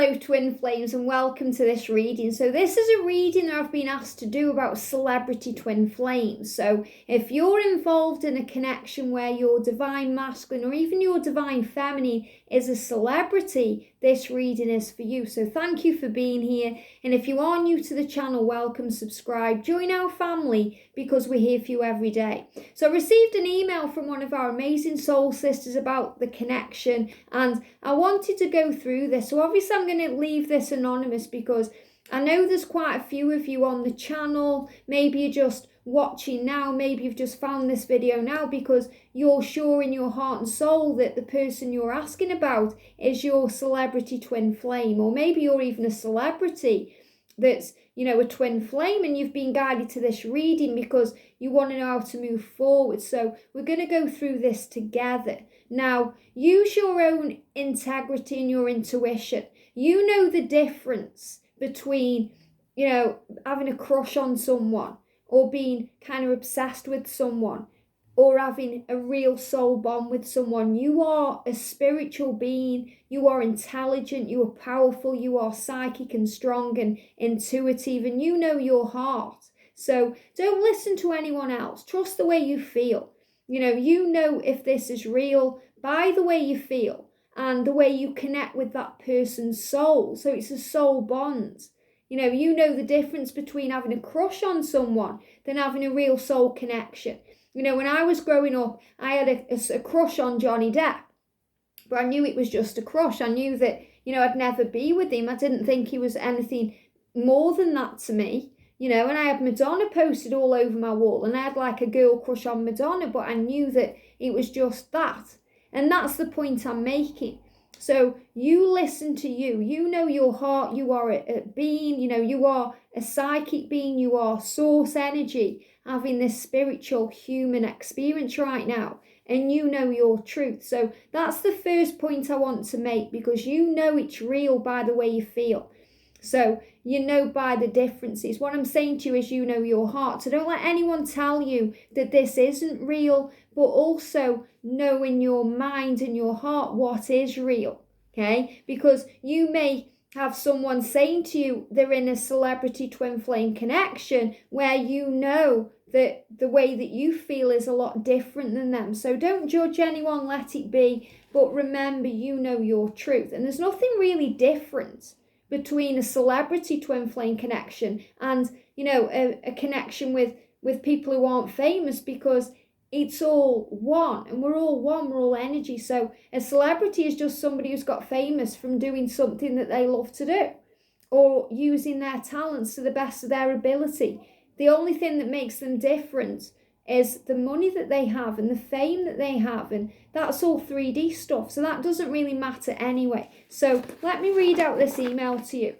Hello twin flames and welcome to this reading. So this is a reading that I've been asked to do about celebrity twin flames. So if you're involved in a connection where your divine masculine or even your divine feminine is a celebrity, this reading is for you. So thank you for being here. And if you are new to the channel, welcome, subscribe, join our family because we're here for you every day. So I received an email from one of our amazing soul sisters about the connection and I wanted to go through this. So obviously I'm going to leave this anonymous because I know there's quite a few of you on the channel. Maybe you're just watching now, maybe you've just found this video now because you're sure in your heart and soul that the person you're asking about is your celebrity twin flame, or maybe you're even a celebrity that's, you know, a twin flame and you've been guided to this reading because you want to know how to move forward. So we're going to go through this together. Now, use your own integrity and your intuition. You know the difference between, you know, having a crush on someone or being kind of obsessed with someone or having a real soul bond with someone. You are a spiritual being. You are intelligent. You are powerful. You are psychic and strong and intuitive, and you know your heart. So don't listen to anyone else. Trust the way you feel. You know if this is real by the way you feel and the way you connect with that person's soul. So it's a soul bond. You know the difference between having a crush on someone than having a real soul connection. When I was growing up, I had a crush on Johnny Depp, but I knew it was just a crush. I knew that, I'd never be with him. I didn't think he was anything more than that to me. And I had Madonna posted all over my wall and I had like a girl crush on Madonna, but I knew that it was just that. And that's the point I'm making. So you listen to you. You know your heart. You are a being. You are a psychic being. You are source energy having this spiritual human experience right now. And you know your truth. So that's the first point I want to make because you know it's real by the way you feel. So you know by the differences. What I'm saying to you is you know your heart. So don't let anyone tell you that this isn't real, but also know in your mind and your heart what is real, okay? Because you may have someone saying to you they're in a celebrity twin flame connection where you know that the way that you feel is a lot different than them. So don't judge anyone, let it be, but remember you know your truth. And there's nothing really different between a celebrity twin flame connection and, a connection with people who aren't famous, because it's all one and we're all energy. So a celebrity is just somebody who's got famous from doing something that they love to do or using their talents to the best of their ability. The only thing that makes them different is the money that they have and the fame that they have, and that's all 3D stuff, so that doesn't really matter anyway. So let me read out this email to you.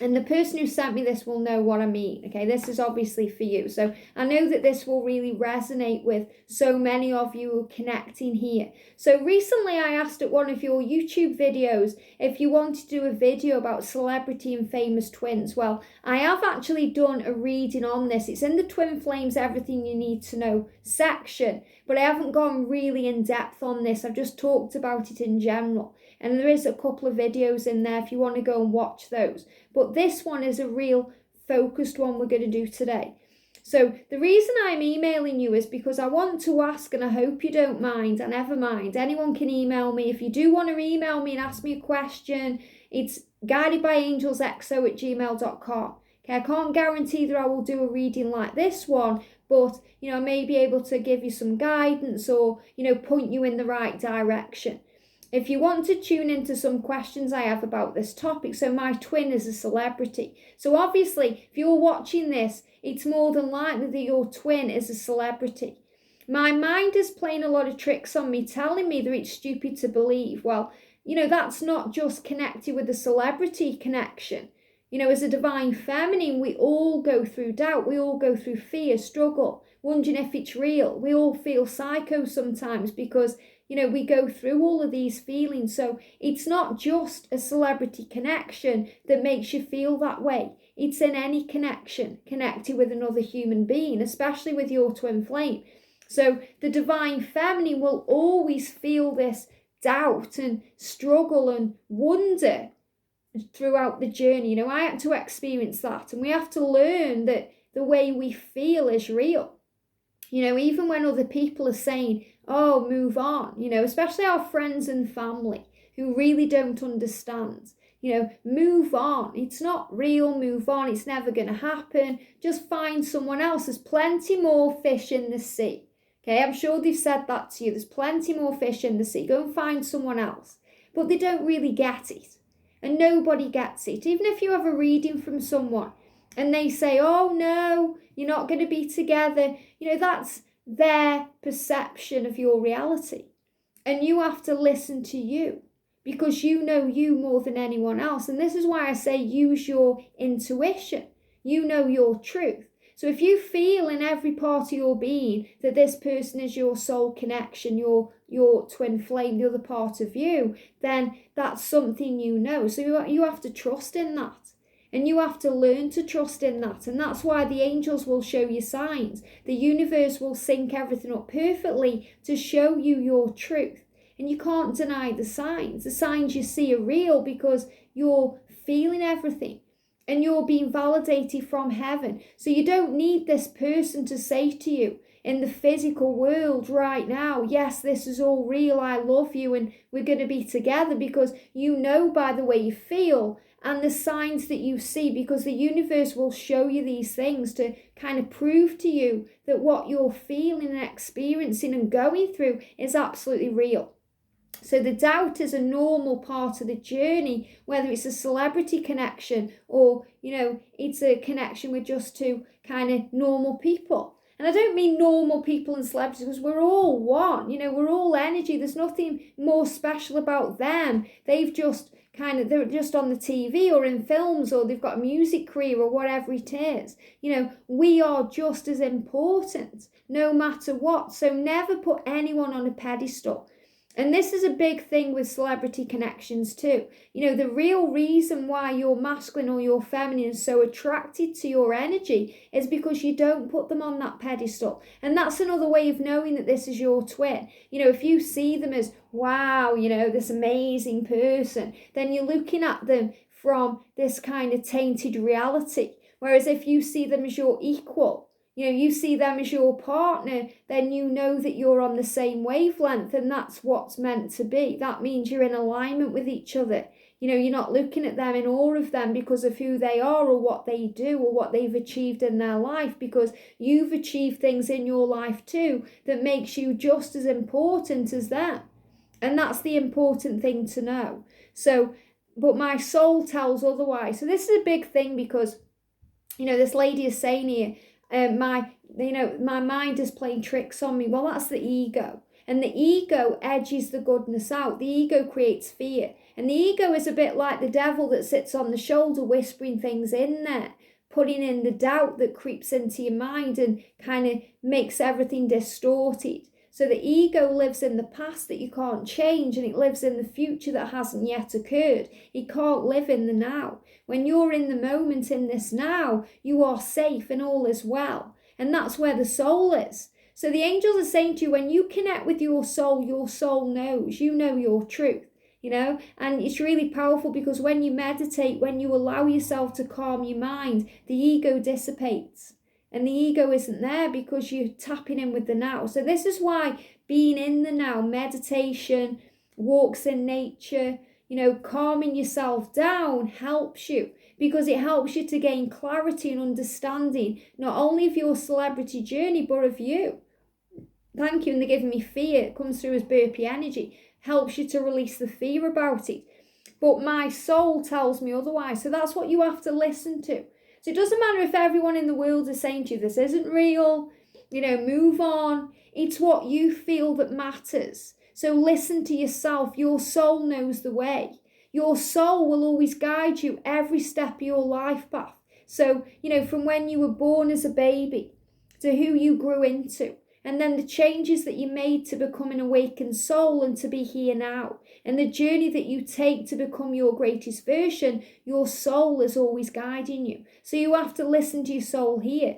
And the person who sent me this will know what I mean, okay? This is obviously for you. So I know that this will really resonate with so many of you who are connecting here. So recently I asked at one of your YouTube videos if you want to do a video about celebrity and famous twins. Well, I have actually done a reading on this. It's in the Twin Flames Everything You Need to Know section, but I haven't gone really in depth on this. I've just talked about it in general. And there is a couple of videos in there if you want to go and watch those. But this one is a real focused one we're going to do today. So the reason I'm emailing you is because I want to ask, and I hope you don't mind, I never mind. Anyone can email me. If you do want to email me and ask me a question, it's guidedbyangelsxo@gmail.com. Okay, I can't guarantee that I will do a reading like this one, but, I may be able to give you some guidance or, point you in the right direction. If you want to tune into some questions I have about this topic, so my twin is a celebrity. So obviously, if you're watching this, it's more than likely that your twin is a celebrity. My mind is playing a lot of tricks on me, telling me that it's stupid to believe. Well, that's not just connected with a celebrity connection. As a divine feminine, we all go through doubt. We all go through fear, struggle, wondering if it's real. We all feel psycho sometimes because we go through all of these feelings. So it's not just a celebrity connection that makes you feel that way. It's in any connection connected with another human being, especially with your twin flame. So the divine feminine will always feel this doubt and struggle and wonder throughout the journey. You know, I had to experience that, and we have to learn that the way we feel is real. You know, even when other people are saying, oh, move on, you know, especially our friends and family who really don't understand, you know, move on. It's not real, move on. It's never going to happen. Just find someone else. There's plenty more fish in the sea. Okay, I'm sure they've said that to you. There's plenty more fish in the sea. Go and find someone else. But they don't really get it. And nobody gets it. Even if you have a reading from someone and they say, oh no, you're not going to be together. You know, that's their perception of your reality. And you have to listen to you, because you know you more than anyone else. And this is why I say use your intuition. You know your truth. So if you feel in every part of your being that this person is your soul connection, your twin flame, the other part of you, then that's something you know. So you have to trust in that. And you have to learn to trust in that. And that's why the angels will show you signs. The universe will sync everything up perfectly to show you your truth. And you can't deny the signs. The signs you see are real because you're feeling everything. And you're being validated from heaven. So you don't need this person to say to you in the physical world right now, yes, this is all real, I love you, and we're going to be together, because you know by the way you feel and the signs that you see, because the universe will show you these things to kind of prove to you that what you're feeling and experiencing and going through is absolutely real. So the doubt is a normal part of the journey, whether it's a celebrity connection or, you know, it's a connection with just two kind of normal people. And I don't mean normal people and celebrities, because we're all one, you know, we're all energy. There's nothing more special about them. They're just on the TV or in films, or they've got a music career or whatever it is. You know, we are just as important no matter what. So never put anyone on a pedestal. And this is a big thing with celebrity connections too. You know, the real reason why you're masculine or you're feminine is so attracted to your energy is because you don't put them on that pedestal. And that's another way of knowing that this is your twin. You know, if you see them as, wow, you know, this amazing person, then you're looking at them from this kind of tainted reality. Whereas if you see them as your equal, you know, you see them as your partner, then you know that you're on the same wavelength, and that's what's meant to be. That means you're in alignment with each other. You know, you're not looking at them in awe of them because of who they are or what they do or what they've achieved in their life, because you've achieved things in your life too that makes you just as important as them. And that's the important thing to know. So, but my soul tells otherwise. So this is a big thing, because, you know, this lady is saying here, my mind is playing tricks on me. Well, that's the ego. And the ego edges the goodness out. The ego creates fear. And the ego is a bit like the devil that sits on the shoulder whispering things in there, putting in the doubt that creeps into your mind and kind of makes everything distorted. So the ego lives in the past that you can't change, and it lives in the future that hasn't yet occurred. It can't live in the now. When you're in the moment, in this now, you are safe and all is well. And that's where the soul is. So the angels are saying to you, when you connect with your soul knows, you know your truth, you know. And it's really powerful, because when you meditate, when you allow yourself to calm your mind, the ego dissipates. And the ego isn't there because you're tapping in with the now. So this is why being in the now, meditation, walks in nature, you know, calming yourself down helps you, because it helps you to gain clarity and understanding, not only of your celebrity journey, but of you. Thank you. And they're giving me fear. It comes through as burpee energy. Helps you to release the fear about it. But my soul tells me otherwise. So that's what you have to listen to. So it doesn't matter if everyone in the world is saying to you, this isn't real, you know, move on. It's what you feel that matters. So listen to yourself. Your soul knows the way. Your soul will always guide you every step of your life path. So, you know, from when you were born as a baby to who you grew into, and then the changes that you made to become an awakened soul and to be here now, and the journey that you take to become your greatest version, your soul is always guiding you. So you have to listen to your soul here.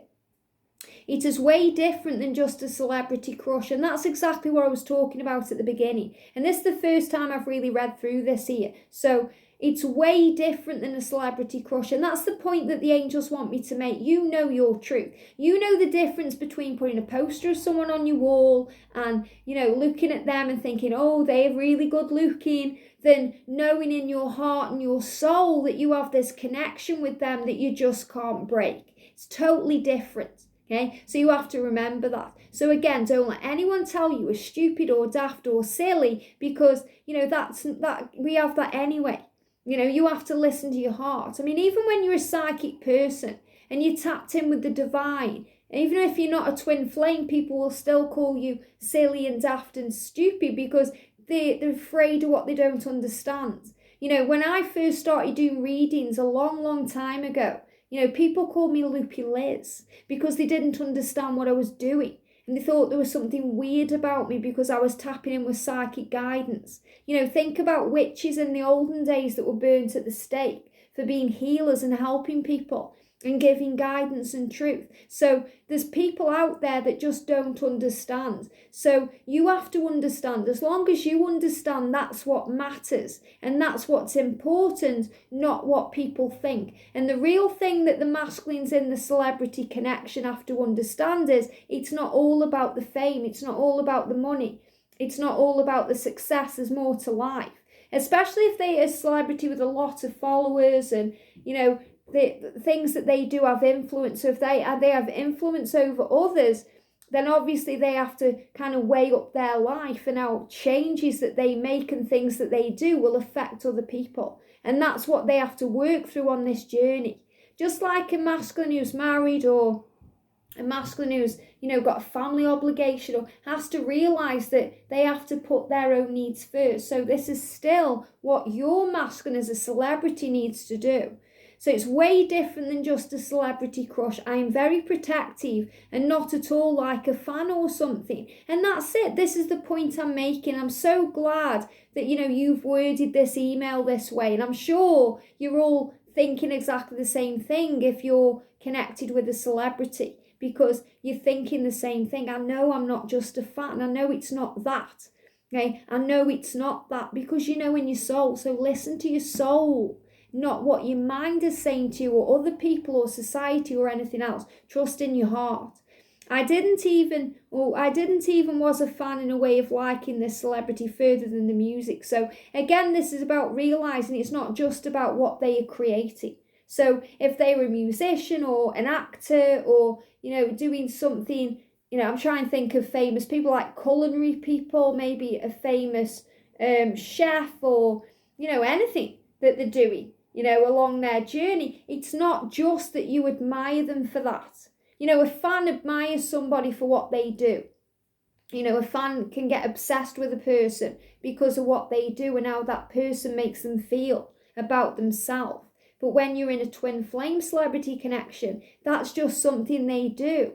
It is way different than just a celebrity crush, and that's exactly what I was talking about at the beginning. And this is the first time I've really read through this here. So It's way different than a celebrity crush. And that's the point that the angels want me to make. You know your truth. You know the difference between putting a poster of someone on your wall and, looking at them and thinking, oh, they're really good looking, than knowing in your heart and your soul that you have this connection with them that you just can't break. It's totally different. Okay, so you have to remember that. So again, don't let anyone tell you you're stupid or daft or silly, because that we have that anyway. You have to listen to your heart. I mean, even when you're a psychic person and you're tapped in with the divine, even if you're not a twin flame, people will still call you silly and daft and stupid because they're afraid of what they don't understand. When I first started doing readings a long, long time ago, people called me Loopy Liz because they didn't understand what I was doing. And they thought there was something weird about me because I was tapping in with psychic guidance. Think about witches in the olden days that were burnt at the stake for being healers and helping people and giving guidance and truth. So there's people out there that just don't understand. So you have to understand. As long as you understand, that's what matters. And that's what's important, not what people think. And the real thing that the masculines in the celebrity connection have to understand is it's not all about the fame. It's not all about the money. It's not all about the success. There's more to life. Especially if they're a celebrity with a lot of followers and, the things that they do have influence. So if they have influence over others, then obviously they have to kind of weigh up their life and how changes that they make and things that they do will affect other people. And that's what they have to work through on this journey. Just like a masculine who's married or a masculine who's, got a family obligation or has to realise that they have to put their own needs first. So this is still what your masculine as a celebrity needs to do. So it's way different than just a celebrity crush. I am very protective and not at all like a fan or something. And that's it. This is the point I'm making. I'm so glad that, you've worded this email this way. And I'm sure you're all thinking exactly the same thing if you're connected with a celebrity, because you're thinking the same thing. I know I'm not just a fan. I know it's not that. Okay? I know it's not that because you know in your soul. So listen to your soul. Not what your mind is saying to you or other people or society or anything else. Trust in your heart. I didn't even was a fan in a way of liking this celebrity further than the music. So again, this is about realizing it's not just about what they are creating. So if they were a musician or an actor or, doing something, I'm trying to think of famous people like culinary people, maybe a famous chef or, anything that they're doing. Along their journey, it's not just that you admire them for that. A fan admires somebody for what they do. A fan can get obsessed with a person because of what they do and how that person makes them feel about themselves. But when you're in a twin flame celebrity connection, that's just something they do.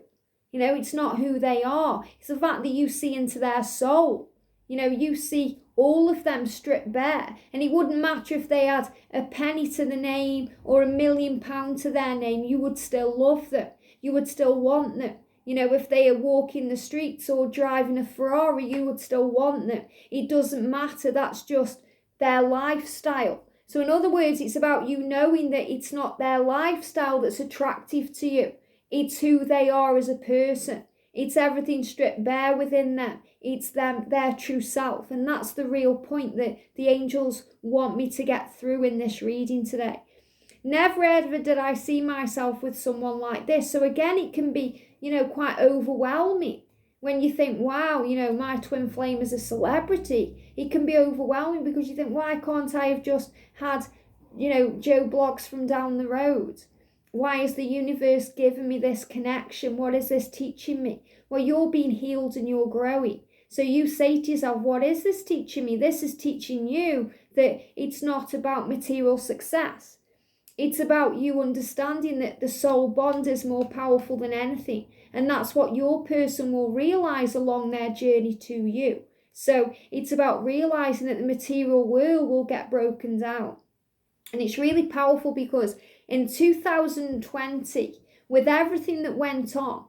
It's not who they are. It's the fact that you see into their soul. You see all of them stripped bare. And it wouldn't matter if they had a penny to the name or £1 million to their name. You would still love them. You would still want them. If they are walking the streets or driving a Ferrari, you would still want them. It doesn't matter. That's just their lifestyle. So in other words, it's about you knowing that it's not their lifestyle that's attractive to you. It's who they are as a person. It's everything stripped bare within them. It's them, their true self. And that's the real point that the angels want me to get through in this reading today. Never ever did I see myself with someone like this. So again, it can be, quite overwhelming when you think, wow, my twin flame is a celebrity. It can be overwhelming because you think, why can't I have just had, Joe Bloggs from down the road? Why is the universe giving me this connection? What is this teaching me? Well, you're being healed and you're growing. So you say to yourself, what is this teaching me? This is teaching you that it's not about material success. It's about you understanding that the soul bond is more powerful than anything. And that's what your person will realize along their journey to you. So it's about realizing that the material world will get broken down. And it's really powerful because in 2020, with everything that went on,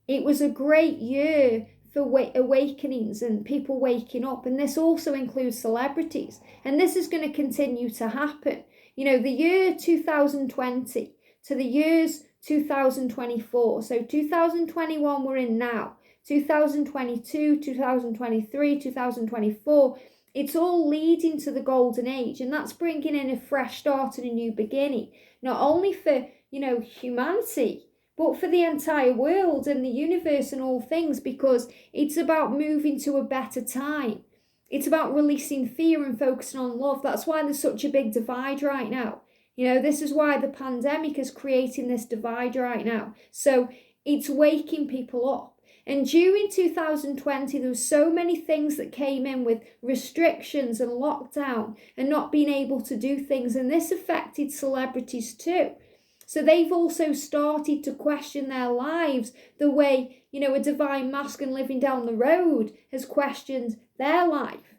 it was a great year for awakenings and people waking up. And this also includes celebrities. And this is going to continue to happen. You know, the year 2020 to the years 2024. So 2021 we're in now. 2022, 2023, 2024. It's all leading to the golden age. And that's bringing in a fresh start and a new beginning. Not only for, you know, humanity, but for the entire world and the universe and all things, because it's about moving to a better time. It's about releasing fear and focusing on love. That's why there's such a big divide right now. You know, this is why the pandemic is creating this divide right now. So it's waking people up. And during 2020, there were so many things that came in with restrictions and lockdown and not being able to do things. And this affected celebrities too. So they've also started to question their lives the way, you know, a divine masculine living down the road has questioned their life.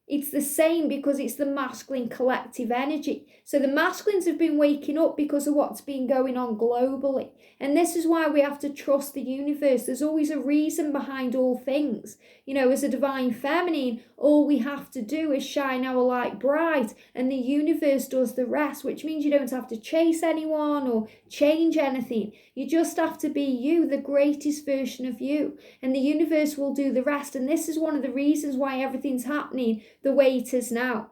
It's the same because it's the masculine collective energy. So the masculines have been waking up because of what's been going on globally. And this is why we have to trust the universe. There's always a reason behind all things. You know, as a divine feminine, all we have to do is shine our light bright and the universe does the rest, which means you don't have to chase anyone or change anything. You just have to be you, the greatest version of you, and the universe will do the rest. And this is one of the reasons why everything's happening the way it is now.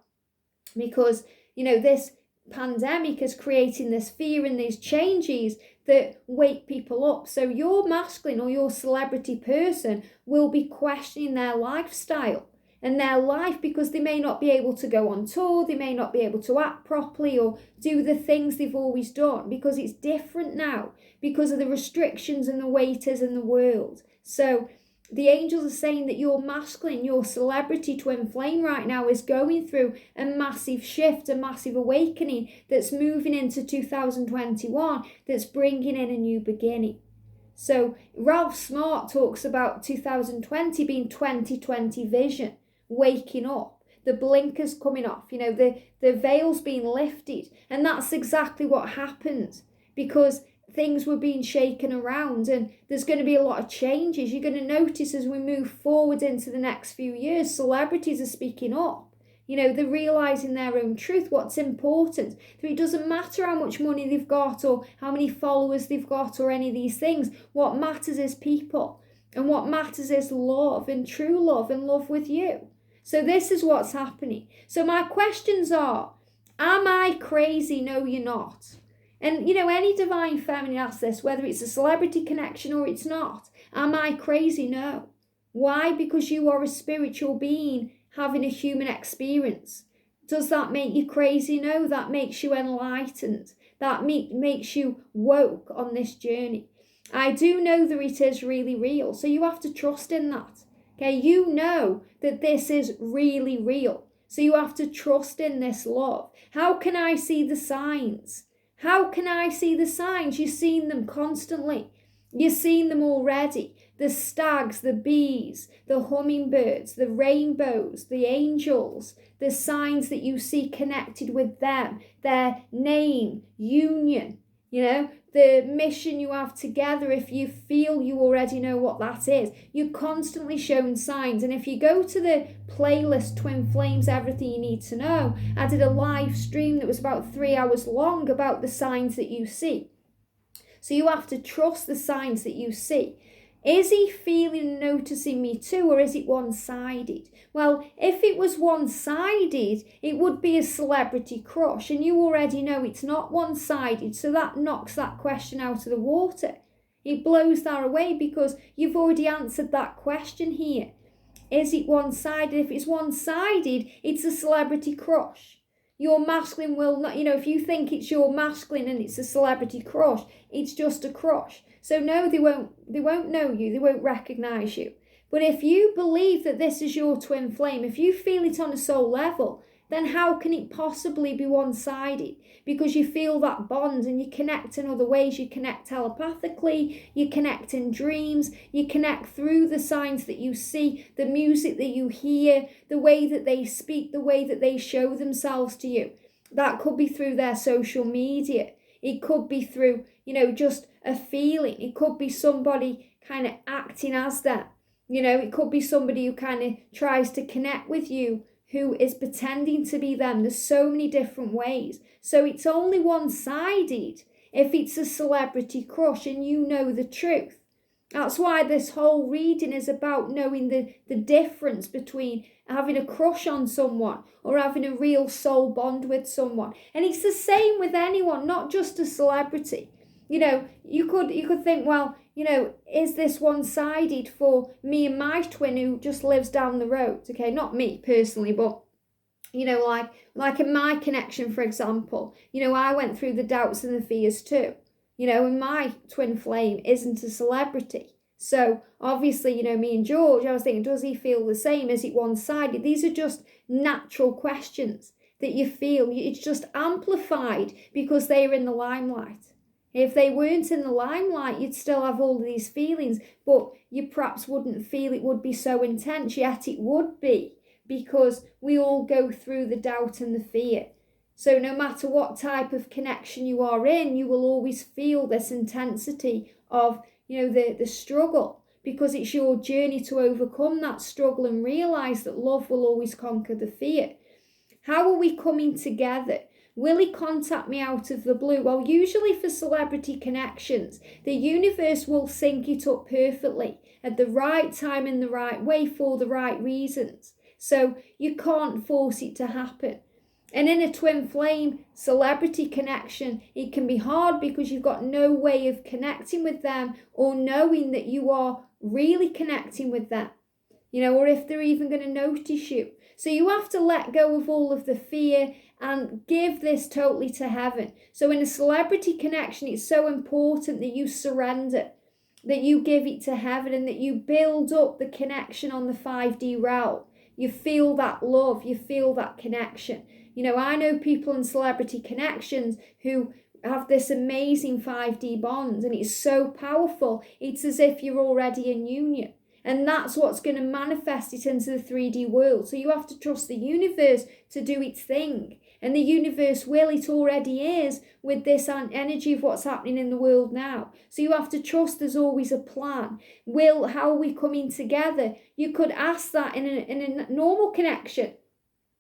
Because, you know, this pandemic is creating this fear and these changes that wake people up. So your masculine or your celebrity person will be questioning their lifestyle and their life because they may not be able to go on tour, they may not be able to act properly or do the things they've always done because it's different now because of the restrictions and the way it is in the world. So the angels are saying that your masculine, your celebrity twin flame right now is going through a massive shift, a massive awakening that's moving into 2021, that's bringing in a new beginning. So Ralph Smart talks about 2020 being 2020 vision, waking up, the blinkers coming off, you know, the veils being lifted. And that's exactly what happened because things were being shaken around and there's going to be a lot of changes. You're going to notice as we move forward into the next few years, celebrities are speaking up. You know, they're realising their own truth, what's important. So it doesn't matter how much money they've got or how many followers they've got or any of these things. What matters is people. And what matters is love and true love and love with you. So this is what's happening. So my questions are, am I crazy? No, you're not. And, you know, any divine feminine asks this, whether it's a celebrity connection or it's not. Am I crazy? No. Why? Because you are a spiritual being having a human experience. Does that make you crazy? No, that makes you enlightened. That makes you woke on this journey. I do know that it is really real, so you have to trust in that. Okay, you know that this is really real, so you have to trust in this love. How can I see the signs? How can I see the signs? You've seen them constantly. You've seen them already. The stags, the bees, the hummingbirds, the rainbows, the angels, the signs that you see connected with them, their name, union, you know, the mission you have together. If you feel you already know what that is, you're constantly shown signs. And if you go to the playlist Twin Flames Everything You Need to Know, I did a live stream that was about 3 hours long about the signs that you see. So you have to trust the signs that you see. Is he feeling and noticing me too, or is it one-sided? Well, if it was one-sided, it would be a celebrity crush, and you already know it's not one-sided, so that knocks that question out of the water. It blows that away because you've already answered that question here. Is it one-sided? If it's one-sided, it's a celebrity crush. Your masculine will not, you know, if you think it's your masculine and it's a celebrity crush, it's just a crush. So no, they won't know you, they won't recognise you. But if you believe that this is your twin flame, if you feel it on a soul level, then how can it possibly be one-sided? Because you feel that bond and you connect in other ways. You connect telepathically, you connect in dreams, you connect through the signs that you see, the music that you hear, the way that they speak, the way that they show themselves to you. That could be through their social media. It could be through, you know, just a feeling. It could be somebody kind of acting as them. It could be somebody who kind of tries to connect with you who is pretending to be them. There's so many different ways. So it's only one-sided if it's a celebrity crush and you know the truth. That's why this whole reading is about knowing the difference between having a crush on someone or having a real soul bond with someone. And it's the same with anyone, not just a celebrity. You could think, well, is this one-sided for me and my twin who just lives down the road? Okay, not me personally, but like in my connection, for example, I went through the doubts and the fears too. And my twin flame isn't a celebrity. So obviously, me and George, I was thinking, does he feel the same? Is it one-sided? These are just natural questions that you feel. It's just amplified because they are in the limelight. If they weren't in the limelight, you'd still have all these feelings, but you perhaps wouldn't feel it would be so intense, yet it would be, because we all go through the doubt and the fear. So no matter what type of connection you are in, you will always feel this intensity of, the struggle, because it's your journey to overcome that struggle and realise that love will always conquer the fear. How are we coming together? Will he contact me out of the blue? Well, usually for celebrity connections, the universe will sync it up perfectly at the right time in the right way for the right reasons. So you can't force it to happen. And in a twin flame celebrity connection, it can be hard because you've got no way of connecting with them or knowing that you are really connecting with them, or if they're even going to notice you. So you have to let go of all of the fear and give this totally to heaven. So in a celebrity connection, it's so important that you surrender, that you give it to heaven, and that you build up the connection on the 5D realm. You feel that love, you feel that connection. I know people in celebrity connections who have this amazing 5D bond, and it's so powerful. It's as if you're already in union. And that's what's going to manifest it into the 3D world. So you have to trust the universe to do its thing. And the universe will, it already is, with this energy of what's happening in the world now. So you have to trust there's always a plan. How are we coming together? You could ask that in a normal connection,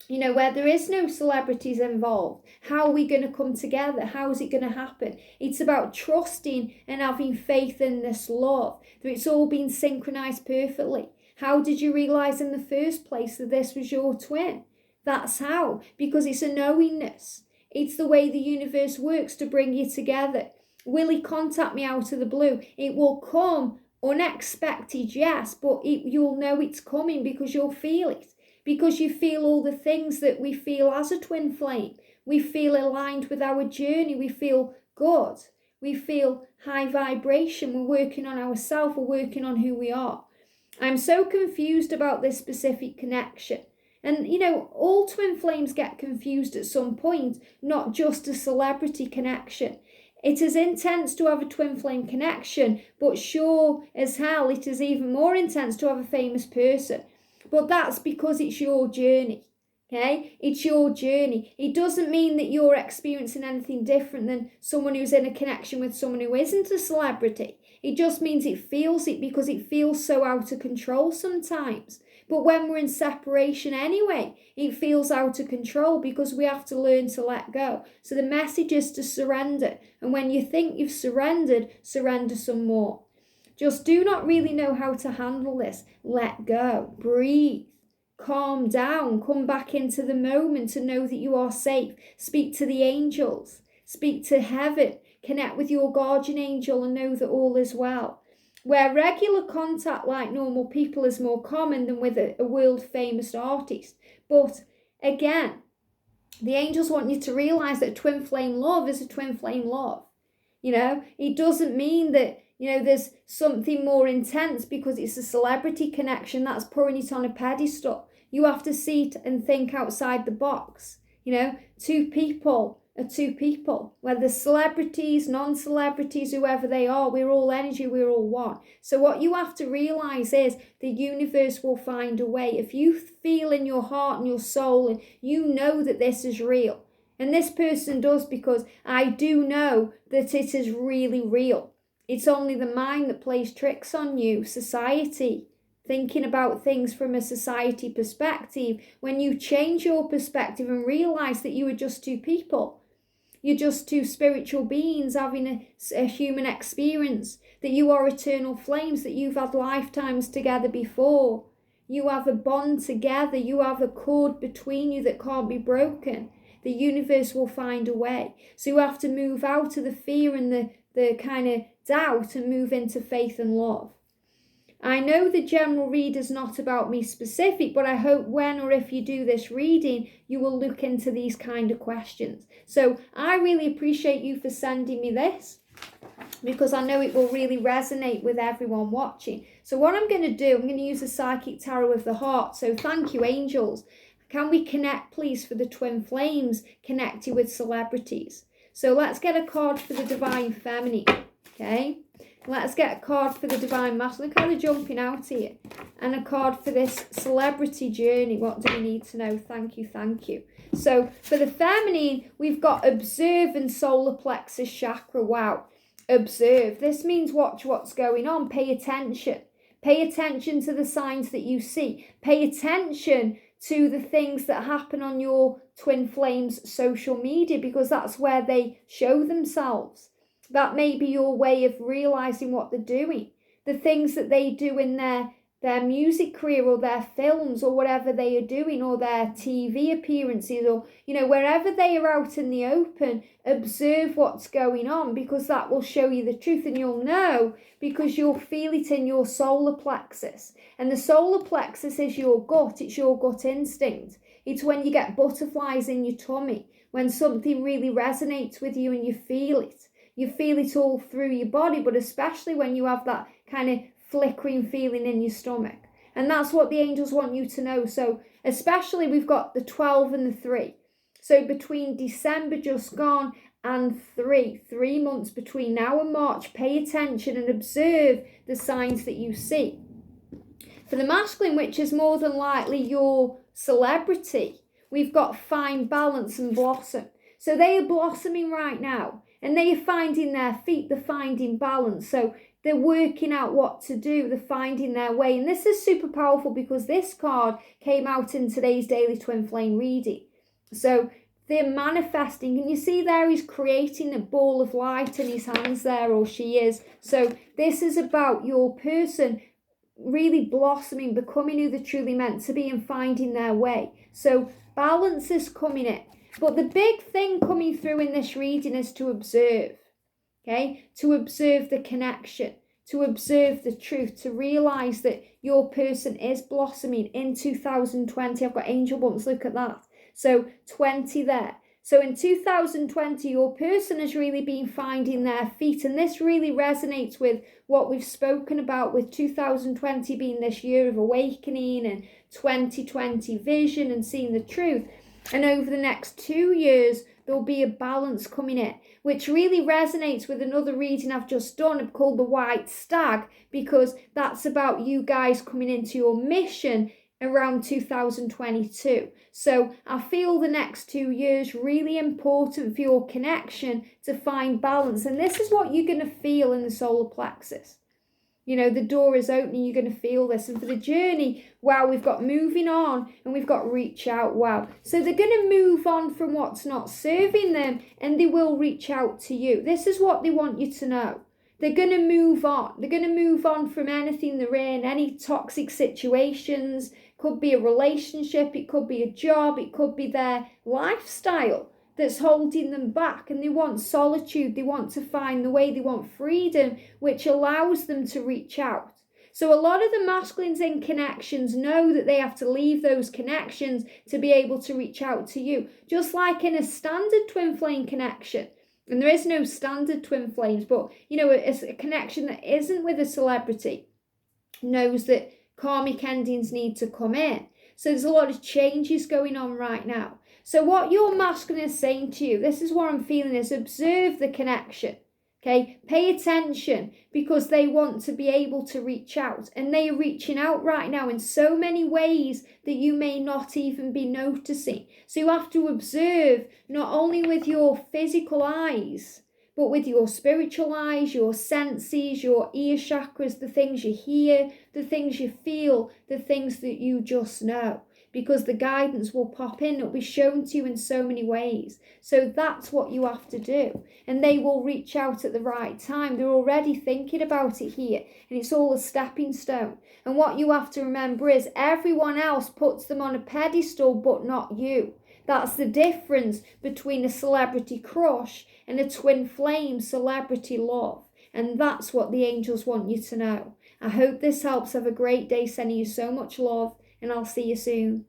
where there is no celebrities involved. How are we going to come together? How is it going to happen? It's about trusting and having faith in this love, that it's all been synchronized perfectly. How did you realize in the first place that this was your twin? That's how, because it's a knowingness. It's the way the universe works to bring you together. Will he contact me out of the blue? It will come unexpected, yes, but you'll know it's coming because you'll feel it. Because you feel all the things that we feel as a twin flame. We feel aligned with our journey. We feel good. We feel high vibration. We're working on ourselves. We're working on who we are. I'm so confused about this specific connection. And, all twin flames get confused at some point, not just a celebrity connection. It is intense to have a twin flame connection, but sure as hell it is even more intense to have a famous person. But that's because it's your journey, okay? It's your journey. It doesn't mean that you're experiencing anything different than someone who's in a connection with someone who isn't a celebrity. It just means it feels it because it feels so out of control sometimes. But when we're in separation anyway, it feels out of control because we have to learn to let go. So the message is to surrender. And when you think you've surrendered, surrender some more. Just do not really know how to handle this. Let go, breathe, calm down, come back into the moment to know that you are safe. Speak to the angels, speak to heaven, connect with your guardian angel and know that all is well. Where regular contact like normal people is more common than with a world famous artist. But again, the angels want you to realize that twin flame love is a twin flame love. It doesn't mean that there's something more intense because it's a celebrity connection that's putting it on a pedestal. You have to see it and think outside the box. Two people are two people. Whether celebrities, non-celebrities, whoever they are, we're all energy, we're all one. So what you have to realize is the universe will find a way. If you feel in your heart and your soul and you know that this is real, and this person does, because I do know that it is really real. It's only the mind that plays tricks on you, society, thinking about things from a society perspective, when you change your perspective and realize that you are just two people. You're just two spiritual beings having a human experience, that you are eternal flames, that you've had lifetimes together before. You have a bond together. You have a cord between you that can't be broken. The universe will find a way. So you have to move out of the fear and the kind of doubt and move into faith and love. I know the general read is not about me specific, but I hope when or if you do this reading, you will look into these kind of questions. So I really appreciate you for sending me this, because I know it will really resonate with everyone watching. So what I'm going to do, I'm going to use the Psychic Tarot of the Heart. So thank you, angels. Can we connect, please, for the twin flames connected with celebrities? So let's get a card for the Divine Feminine, okay? Let's get a card for the Divine Masculine. Look how they're jumping out here. And a card for this celebrity journey. What do we need to know? Thank you, thank you. So for the feminine, we've got observe and solar plexus chakra. Wow. Observe. This means watch what's going on. Pay attention. Pay attention to the signs that you see. Pay attention to the things that happen on your twin flames social media, because that's where they show themselves. That may be your way of realizing what they're doing. The things that they do in their music career or their films or whatever they are doing, or their TV appearances, or, wherever they are out in the open, observe what's going on, because that will show you the truth, and you'll know because you'll feel it in your solar plexus. And the solar plexus is your gut. It's your gut instinct. It's when you get butterflies in your tummy, when something really resonates with you and you feel it. You feel it all through your body, but especially when you have that kind of flickering feeling in your stomach. And that's what the angels want you to know. So especially we've got the 12 and the 3. So between December just gone and 3 months between now and March, pay attention and observe the signs that you see. For the masculine, which is more than likely your celebrity, we've got find balance and blossom. So they are blossoming right now. And they are finding their feet, they're finding balance. So they're working out what to do, they're finding their way. And this is super powerful because this card came out in today's Daily Twin Flame reading. So they're manifesting. Can you see there he's creating a ball of light in his hands there, or she is. So this is about your person really blossoming, becoming who they're truly meant to be and finding their way. So balance is coming in. But the big thing coming through in this reading is to observe, okay? To observe the connection, to observe the truth, to realise that your person is blossoming in 2020. I've got angel bumps, look at that. So 20 there. So in 2020, your person has really been finding their feet. And this really resonates with what we've spoken about, with 2020 being this year of awakening and 2020 vision and seeing the truth. And over the next 2 years, there'll be a balance coming in, which really resonates with another reading I've just done called The White Stag, because that's about you guys coming into your mission around 2022. So I feel the next 2 years really important for your connection to find balance. And this is what you're going to feel in the solar plexus. The door is opening, you're going to feel this. And for the journey, wow, we've got moving on and we've got reach out, wow. So they're going to move on from what's not serving them, and they will reach out to you. This is what they want you to know. They're going to move on. They're going to move on from anything they're in, any toxic situations. It could be a relationship, it could be a job, it could be their lifestyle that's holding them back, and they want solitude, they want to find the way, they want freedom, which allows them to reach out. So a lot of the masculines in connections know that they have to leave those connections to be able to reach out to you, just like in a standard twin flame connection. And there is no standard twin flames, but a connection that isn't with a celebrity knows that karmic endings need to come in. So there's a lot of changes going on right now. So what your masculine is saying to you, this is what I'm feeling, is observe the connection, okay? Pay attention, because they want to be able to reach out. And they are reaching out right now in so many ways that you may not even be noticing. So you have to observe not only with your physical eyes, but with your spiritual eyes, your senses, your ear chakras, the things you hear, the things you feel, the things that you just know. Because the guidance will pop in, it'll be shown to you in so many ways. So that's what you have to do. And they will reach out at the right time. They're already thinking about it here. And it's all a stepping stone. And what you have to remember is everyone else puts them on a pedestal, but not you. That's the difference between a celebrity crush and a twin flame celebrity love. And that's what the angels want you to know. I hope this helps. Have a great day. Sending you so much love. And I'll see you soon.